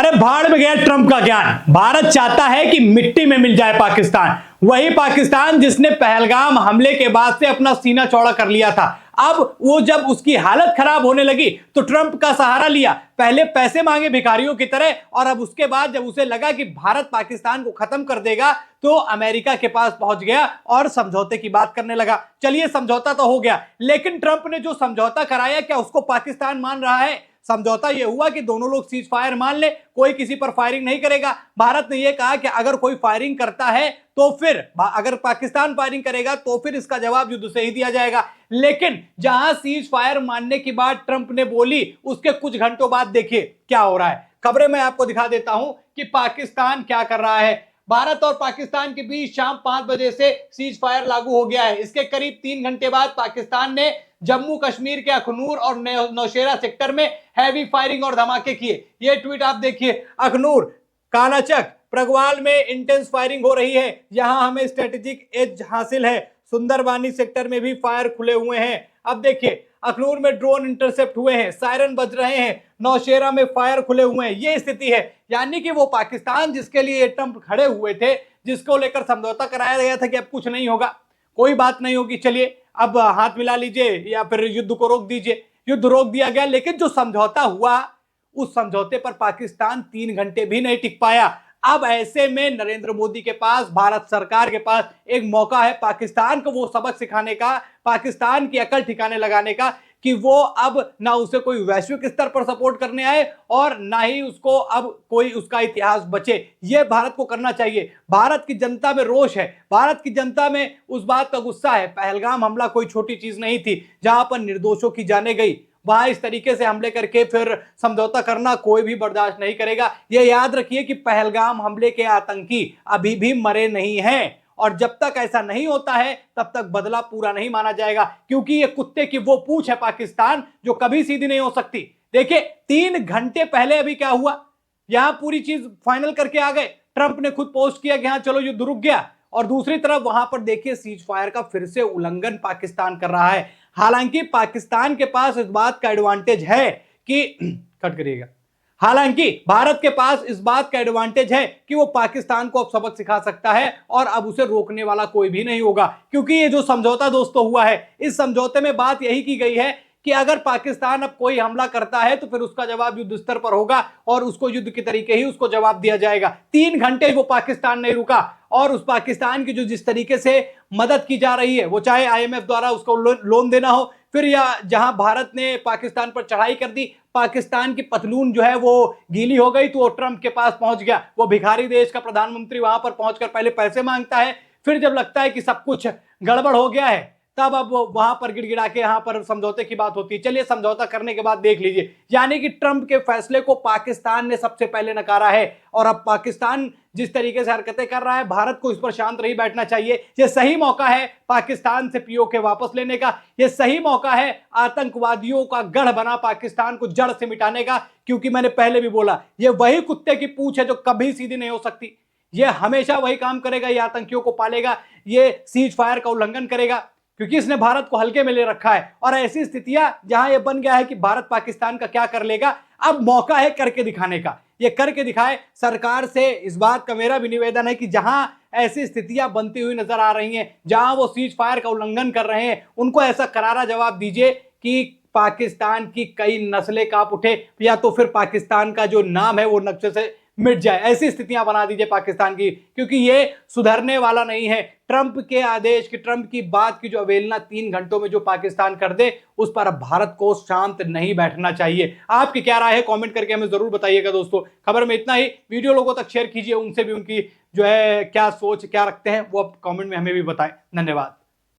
अरे भाड़ में गया ट्रंप का ज्ञान। भारत चाहता है कि मिट्टी में मिल जाए पाकिस्तान, वही पाकिस्तान जिसने पहलगाम हमले के बाद से अपना सीना चौड़ा कर लिया था। अब वो जब उसकी हालत खराब होने लगी तो ट्रंप का सहारा लिया, पहले पैसे मांगे भिखारियों की तरह, और अब उसके बाद जब उसे लगा कि भारत पाकिस्तान को खत्म कर देगा तो अमेरिका के पास पहुंच गया और समझौते की बात करने लगा। चलिए समझौता तो हो गया, लेकिन ट्रंप ने जो समझौता कराया क्या उसको पाकिस्तान मान रहा है? समझौता यह हुआ कि दोनों लोग सीज फायर मान ले, कोई किसी पर फायरिंग नहीं करेगा। भारत ने यह कहा कि अगर कोई फायरिंग करता है तो फिर अगर पाकिस्तान फायरिंग करेगा तो फिर इसका जवाब युद्ध से ही दिया जाएगा। लेकिन जहां सीज फायर मानने की बात ट्रंप ने बोली, उसके कुछ घंटों बाद देखिए क्या हो रहा है। खबरें मैं आपको दिखा देता हूं कि पाकिस्तान क्या कर रहा है। भारत और पाकिस्तान के बीच शाम 5 बजे से सीज फायर लागू हो गया है। इसके करीब 3 घंटे बाद पाकिस्तान ने जम्मू कश्मीर के अखनूर और नौशेरा सेक्टर में हैवी फायरिंग और धमाके किए। ये ट्वीट आप देखिए, अखनूर, कानाचक, प्रगवाल में इंटेंस फायरिंग हो रही है, यहां हमें स्ट्रेटेजिक एज हासिल है। सुंदरबानी सेक्टर में भी फायर खुले हुए हैं। अब देखिए, अखनूर में ड्रोन इंटरसेप्ट हुए हैं, सायरन बज रहे हैं, नौशेरा में फायर खुले हुए हैं। ये स्थिति है, यानी कि वो पाकिस्तान जिसके लिए ट्रंप खड़े हुए थे, जिसको लेकर समझौता कराया गया था कि अब कुछ नहीं होगा, कोई बात नहीं होगी, चलिए अब हाथ मिला लीजिए या फिर युद्ध को रोक दीजिए। युद्ध रोक दिया गया, लेकिन जो समझौता हुआ उस समझौते पर पाकिस्तान 3 घंटे भी नहीं टिक पाया। अब ऐसे में नरेंद्र मोदी के पास, भारत सरकार के पास एक मौका है पाकिस्तान को वो सबक सिखाने का, पाकिस्तान की अकल ठिकाने लगाने का कि वो अब ना उसे कोई वैश्विक स्तर पर सपोर्ट करने आए और ना ही उसको अब कोई उसका इतिहास बचे। ये भारत को करना चाहिए। भारत की जनता में रोष है, भारत की जनता में उस बात का गुस्सा है। पहलगाम हमला कोई छोटी चीज नहीं थी, जहां पर निर्दोषों की जानें गई, वहां इस तरीके से हमले करके फिर समझौता करना कोई भी बर्दाश्त नहीं करेगा। यह याद रखिए कि पहलगाम हमले के आतंकी अभी भी मरे नहीं हैं, और जब तक ऐसा नहीं होता है तब तक बदला पूरा नहीं माना जाएगा, क्योंकि ये कुत्ते की वो पूंछ है पाकिस्तान जो कभी सीधी नहीं हो सकती। देखिए 3 घंटे पहले अभी क्या हुआ, यहां पूरी चीज फाइनल करके आ गए। ट्रंप ने खुद पोस्ट किया कि हाँ चलो युद्ध रुक गया, और दूसरी तरफ वहां पर देखिए सीज फायर का फिर से उल्लंघन पाकिस्तान कर रहा है। हालांकि पाकिस्तान के पास इस बात का एडवांटेज है कि कट करिएगा, हालांकि भारत के पास इस बात का एडवांटेज है कि वो पाकिस्तान को अब सबक सिखा सकता है और अब उसे रोकने वाला कोई भी नहीं होगा। क्योंकि ये जो समझौता दोस्तों हुआ है, इस समझौते में बात यही की गई है कि अगर पाकिस्तान अब कोई हमला करता है तो फिर उसका जवाब युद्ध स्तर पर होगा और उसको युद्ध के तरीके ही उसको जवाब दिया जाएगा। 3 घंटे वो पाकिस्तान नहीं रुका, और उस पाकिस्तान की जो जिस तरीके से मदद की जा रही है, वो चाहे आईएमएफ द्वारा उसको लोन देना हो, फिर या जहां भारत ने पाकिस्तान पर चढ़ाई कर दी, पाकिस्तान की पतलून जो है वो गीली हो गई तो वो ट्रंप के पास पहुंच गया। वो भिखारी देश का प्रधानमंत्री वहां पर पहुंचकर पहले पैसे मांगता है, फिर जब लगता है कि सब कुछ गड़बड़ हो गया है तब अब वहां पर गिड़गिड़ा के यहां पर समझौते की बात होती है। चलिए समझौता करने के बाद देख लीजिए, यानी कि ट्रंप के फैसले को पाकिस्तान ने सबसे पहले नकारा है, और अब पाकिस्तान जिस तरीके से हरकतें कर रहा है, भारत को इस पर शांत नहीं बैठना चाहिए। यह सही मौका है पाकिस्तान से पीओके वापस लेने का, यह सही मौका है आतंकवादियों का गढ़ बना पाकिस्तान को जड़ से मिटाने का, क्योंकि मैंने पहले भी बोला यह वही कुत्ते की पूंछ है जो कभी सीधी नहीं हो सकती। यह हमेशा वही काम करेगा, यह आतंकियों को पालेगा, यह सीज फायर का उल्लंघन करेगा, क्योंकि इसने भारत को हल्के में ले रखा है। और ऐसी स्थितियां जहां यह बन गया है कि भारत पाकिस्तान का क्या कर लेगा, अब मौका है करके दिखाने का। ये करके दिखाए। सरकार से इस बात का मेरा भी निवेदन है कि जहां ऐसी स्थितियां बनती हुई नजर आ रही हैं, जहां वो सीज फायर का उल्लंघन कर रहे हैं, उनको ऐसा करारा जवाब दीजिए कि पाकिस्तान की कई नस्लें कांप उठे, या तो फिर पाकिस्तान का जो नाम है वो नक्शे से मिट जाए। ऐसी स्थितियां बना दीजिए पाकिस्तान की, क्योंकि ये सुधरने वाला नहीं है। ट्रंप के आदेश की, ट्रंप की बात की जो अवहेलना 3 घंटों में जो पाकिस्तान कर दे, उस पर अब भारत को शांत नहीं बैठना चाहिए। आपकी क्या राय है कमेंट करके हमें जरूर बताइएगा दोस्तों। खबर में इतना ही, वीडियो लोगों तक शेयर कीजिए, उनसे भी उनकी जो है क्या सोच क्या रखते हैं वो अब कमेंट में हमें भी बताएं। धन्यवाद।